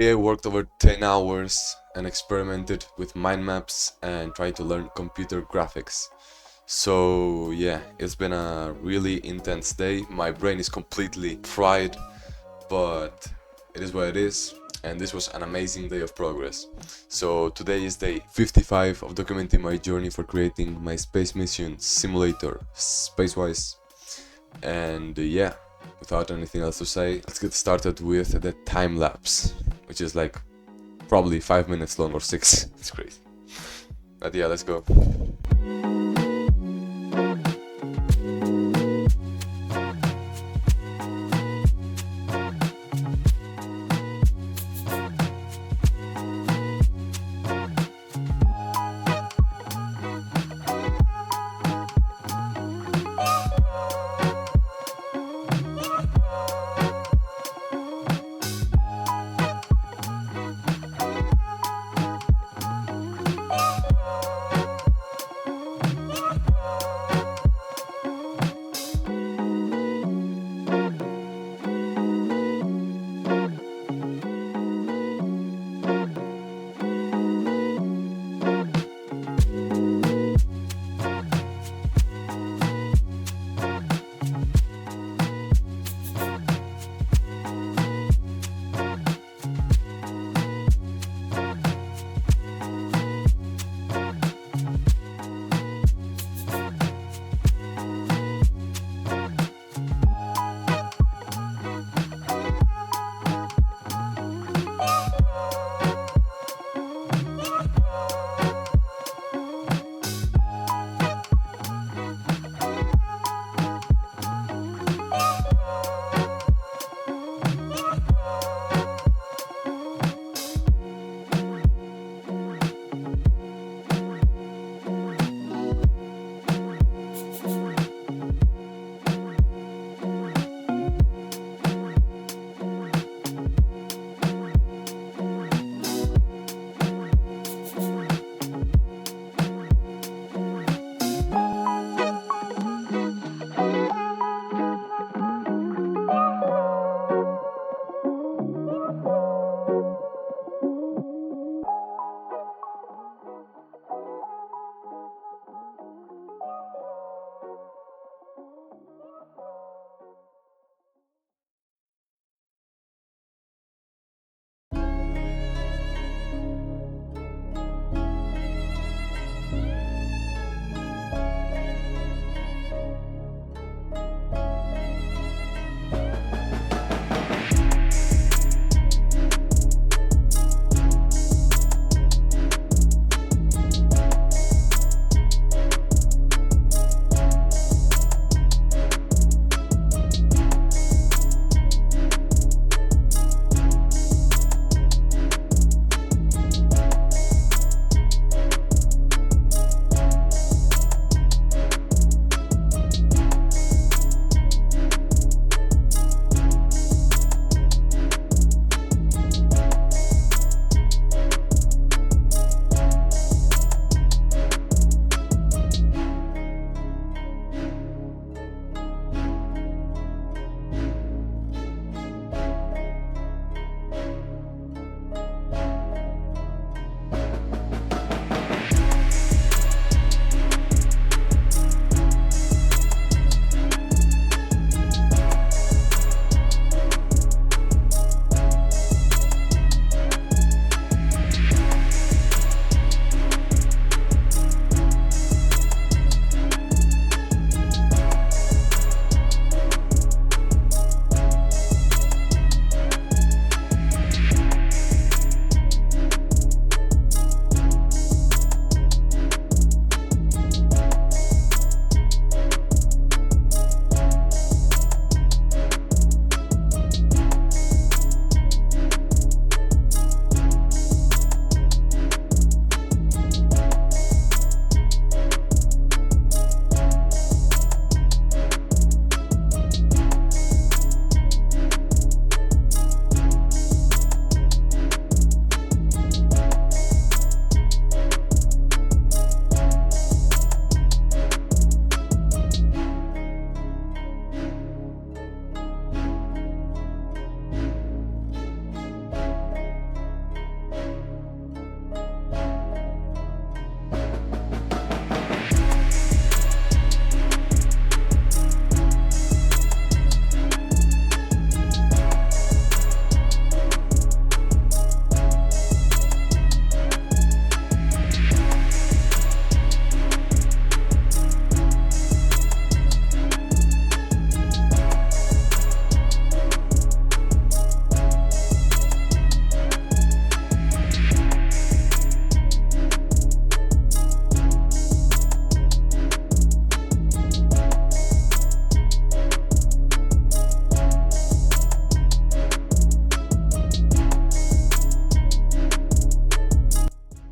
I worked over 10 hours and experimented with mind maps and tried to learn computer graphics. So yeah, it's been a really intense day. My brain is completely fried, but it is what it is. And this was an amazing day of progress. So today is day 55 of documenting my journey for creating my space mission simulator, SpaceWise. And yeah, without anything else to say, let's get started with the time lapse, which is like probably 5 minutes long or six. It's crazy. But yeah, let's go.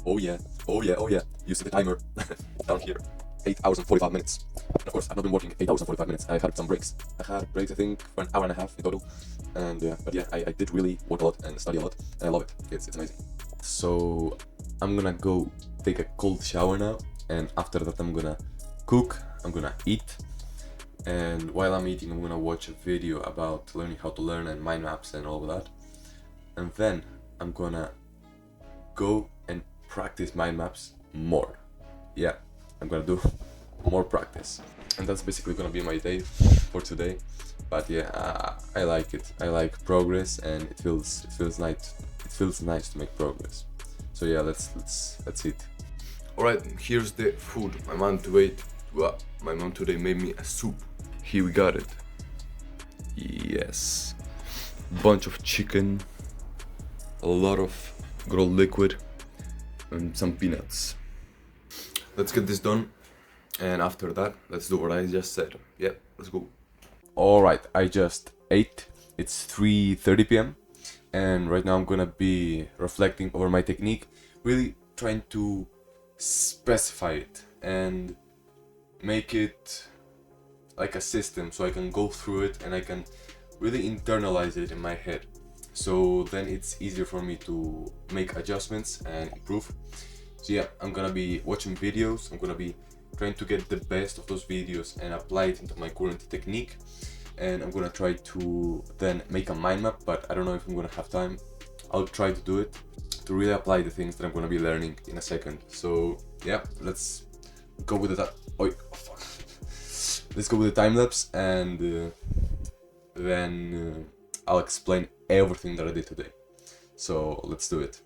Oh yeah, oh yeah, oh yeah. You see the timer down here. 8 hours and 45 minutes. And of course, I've not been working 8 hours and 45 minutes. I've had some breaks. I had breaks, I think, for an hour and a half in total. And but yeah, I did really work a lot and study a lot. And I love it. It's amazing. So I'm gonna go take a cold shower now. And after that, I'm gonna cook. I'm gonna eat. And while I'm eating, I'm gonna watch a video about learning how to learn and mind maps and all of that. And then I'm gonna go and practice mind maps more. Yeah, I'm gonna do more practice. And that's basically gonna be my day for today. But yeah, I like it. I like progress, and it feels nice. It feels nice to make progress. So yeah, let's eat. All right, here's the food. My mom today made me a soup. Here we got it. Yes, bunch of chicken, a lot of grilled liquid, and some peanuts. Let's get this done, and after that, let's do what I just said. Yeah, let's go. All right, I just ate. It's 3:30 p.m. and right now I'm gonna be reflecting over my technique, really trying to specify it and make it like a system so I can go through it and I can really internalize it in my head. So then it's easier for me to make adjustments and improve. So yeah, I'm gonna be watching videos. I'm gonna be trying to get the best of those videos and apply it into my current technique. And I'm gonna try to then make a mind map, but I don't know if I'm gonna have time. I'll try to do it to really apply the things that I'm gonna be learning in a second. So yeah, let's go with the let's go with the time lapse, and then I'll explain everything that I did today. So let's do it.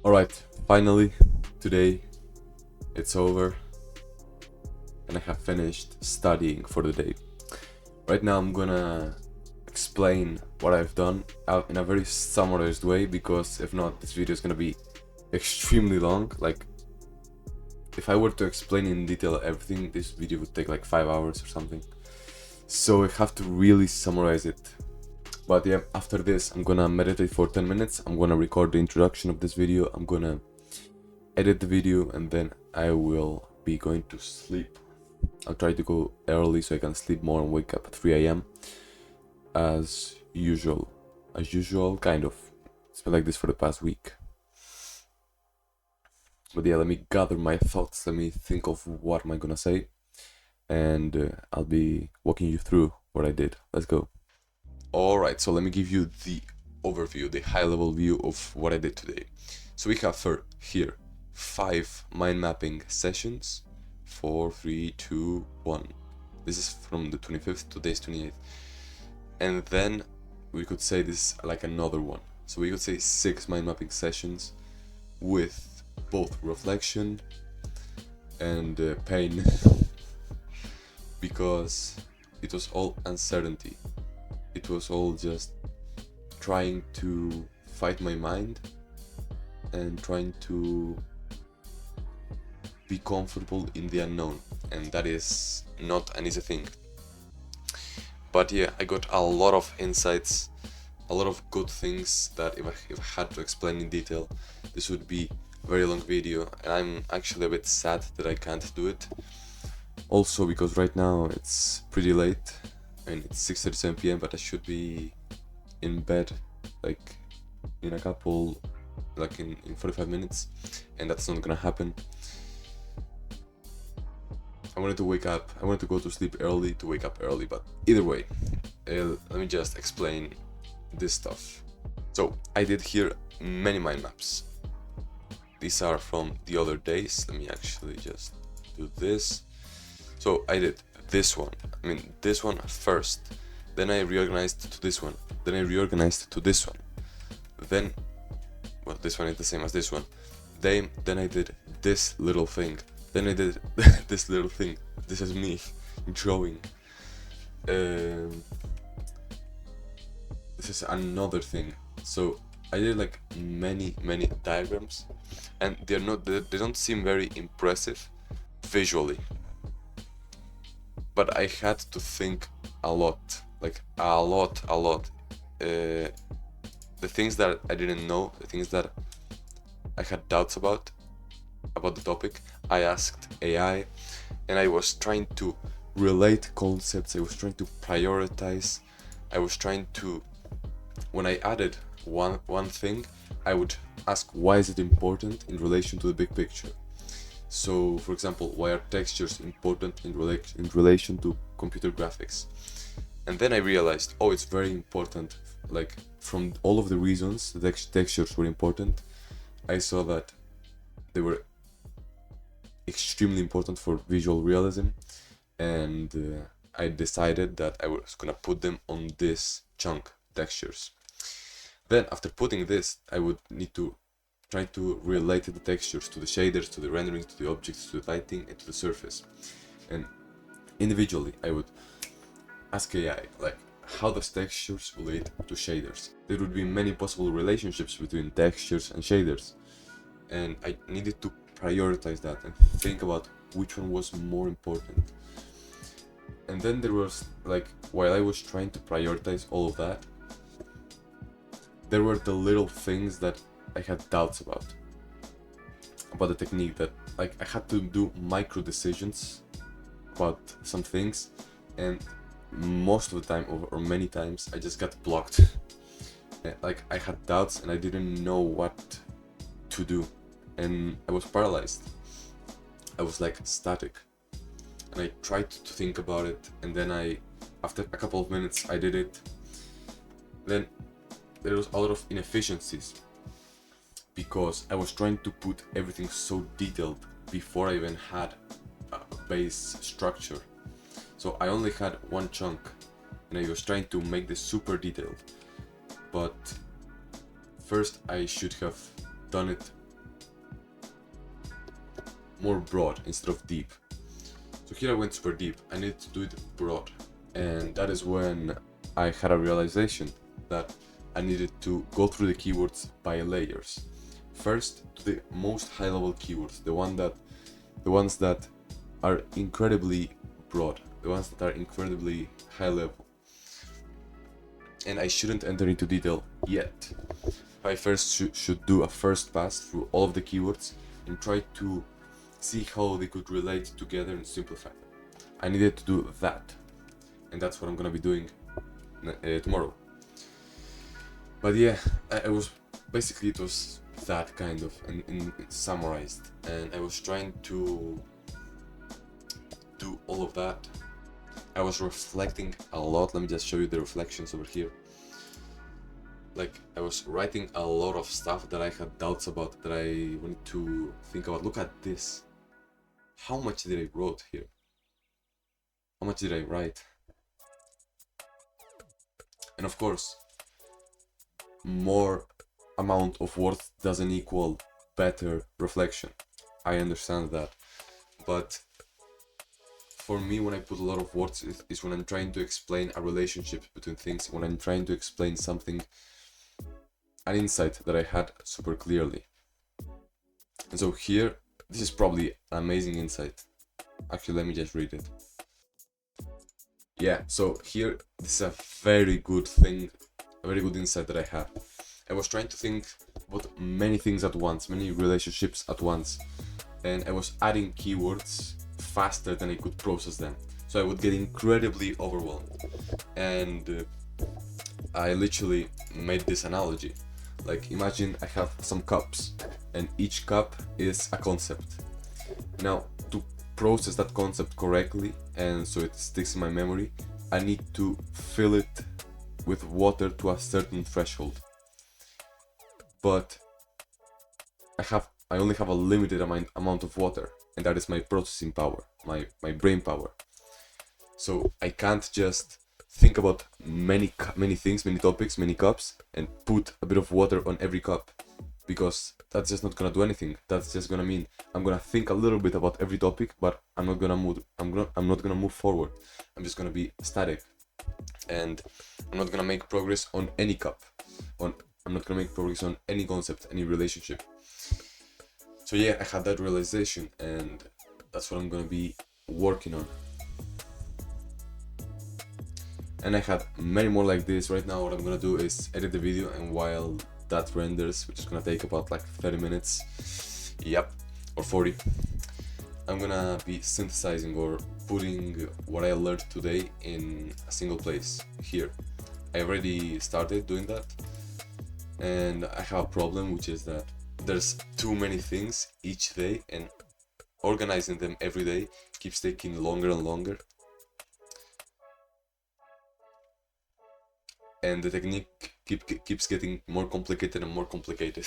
Alright, finally, today it's over and I have finished studying for the day. Right now I'm gonna explain what I've done out in a very summarized way, because if not, this video is gonna be extremely long. Like, if I were to explain in detail everything, this video would take like 5 hours or something. So I have to really summarize it. But yeah, after this, I'm gonna meditate for 10 minutes. I'm gonna record the introduction of this video. I'm gonna edit the video, and then I will be going to sleep. I'll try to go early so I can sleep more and wake up at 3 a.m. as usual. Kind of. It's been like this for the past week. But yeah, let me gather my thoughts. Let me think of what am I gonna say. And I'll be walking you through what I did. Let's go. Alright, so let me give you the overview, the high-level view of what I did today. So we have here 5 mind mapping sessions. 4, 3, 2, 1. This is from the 25th, today's 28th. And then we could say this like another one. So we could say 6 mind mapping sessions with both reflection and pain because it was all uncertainty. it was all just trying to fight my mind and trying to be comfortable in the unknown, and that is not an easy thing. But yeah, I got a lot of insights, a lot of good things that if I had to explain in detail, this would be a very long video, and I'm actually a bit sad that I can't do it. Also because right now it's pretty late and it's 6:37 p.m, but I should be in bed like in a couple, like in 45 minutes, and that's not gonna happen. I wanted to wake up, I wanted to go to sleep early to wake up early, but either way, let me just explain this stuff. So I did here many mind maps. These are from the other days. Let me actually just do this. So I did this one, this one first, then I reorganized to this one, then I reorganized to this one, then, well, this one is the same as this one, then I did this little thing, then I did this little thing. This is me drawing. This is another thing. So I did like many diagrams, and they don't seem very impressive visually, but I had to think a lot, like a lot. The things that I didn't know, the things that I had doubts about the topic, I asked AI, and I was trying to relate concepts, I was trying to prioritize, I was trying to, when I added one thing, I would ask why is it important in relation to the big picture. So for example, why are textures important in relation to computer graphics? And then I realized, oh, it's very important, like from all of the reasons the textures were important, I saw that they were extremely important for visual realism, and I decided that I was gonna put them on this chunk, textures. Then after putting this, I would need to try to relate the textures to the shaders, to the rendering, to the objects, to the lighting, and to the surface. And individually, I would ask AI, like, how does textures relate to shaders? There would be many possible relationships between textures and shaders, and I needed to prioritize that and think about which one was more important. And then there was, like, while I was trying to prioritize all of that, there were the little things that I had doubts about the technique, that like I had to do micro decisions about some things, and most of the time, or many times, I just got blocked. Like I had doubts and I didn't know what to do, and I was paralyzed. I was like static, and I tried to think about it, and then after a couple of minutes I did it. Then there was a lot of inefficiencies because I was trying to put everything so detailed before I even had a base structure. So I only had one chunk and I was trying to make this super detailed, but first I should have done it more broad instead of deep. So here I went super deep, I needed to do it broad, and that is when I had a realization that I needed to go through the keywords by layers. First to the most high level keywords, the ones that are incredibly broad, the ones that are incredibly high level. And I shouldn't enter into detail yet. I first should do a first pass through all of the keywords and try to see how they could relate together and simplify them. I needed to do that, and that's what I'm gonna be doing tomorrow. But yeah, I was basically, it was that kind of and summarized, and I was trying to do all of that. I was reflecting a lot. Let me just show you the reflections over here. Like I was writing a lot of stuff that I had doubts about, that I wanted to think about. Look at this. How much did I wrote here? How much did I write? And of course, more amount of words doesn't equal better reflection. I understand that, but for me, when I put a lot of words, is when I'm trying to explain a relationship between things, when I'm trying to explain something, an insight that I had super clearly. And so here, this is probably an amazing insight. Actually, let me just read it. Yeah, so here, this is a very good thing, a very good insight that I had. I was trying to think about many things at once, many relationships at once, and I was adding keywords faster than I could process them. So I would get incredibly overwhelmed. And I literally made this analogy. Like, imagine I have some cups, and each cup is a concept. Now, to process that concept correctly and so it sticks in my memory, I need to fill it with water to a certain threshold. But I only have a limited amount of water, and that is my processing power, my brain power. So I can't just think about many things, many topics, many cups, and put a bit of water on every cup, because that's just not gonna do anything. That's just gonna mean I'm gonna think a little bit about every topic, but I'm not gonna move. I'm not gonna move forward. I'm just gonna be static, and I'm not gonna make progress on any cup. I'm not gonna make progress on any concept, any relationship. So yeah, I had that realization, and that's what I'm gonna be working on. And I had many more like this. Right now what I'm gonna do is edit the video, and while that renders, which is gonna take about like 30 minutes, yep, or 40, I'm gonna be synthesizing or putting what I learned today in a single place here. I already started doing that, and I have a problem, which is that there's too many things each day, and organizing them every day keeps taking longer and longer. And the technique keeps getting more complicated and more complicated.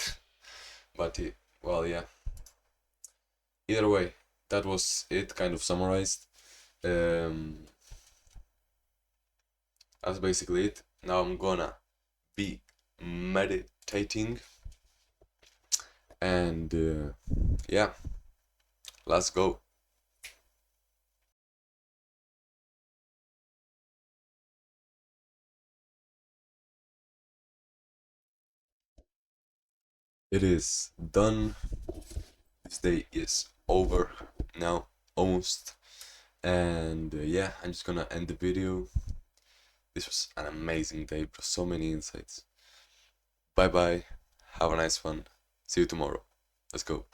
But well, yeah. Either way, that was it, kind of summarized. That's basically it. Now I'm gonna be meditating, and yeah, let's go. It is done. This day is over now, almost. And yeah, I'm just gonna end the video. This was an amazing day, bro. So many insights. Bye bye. Have a nice one. See you tomorrow. Let's go.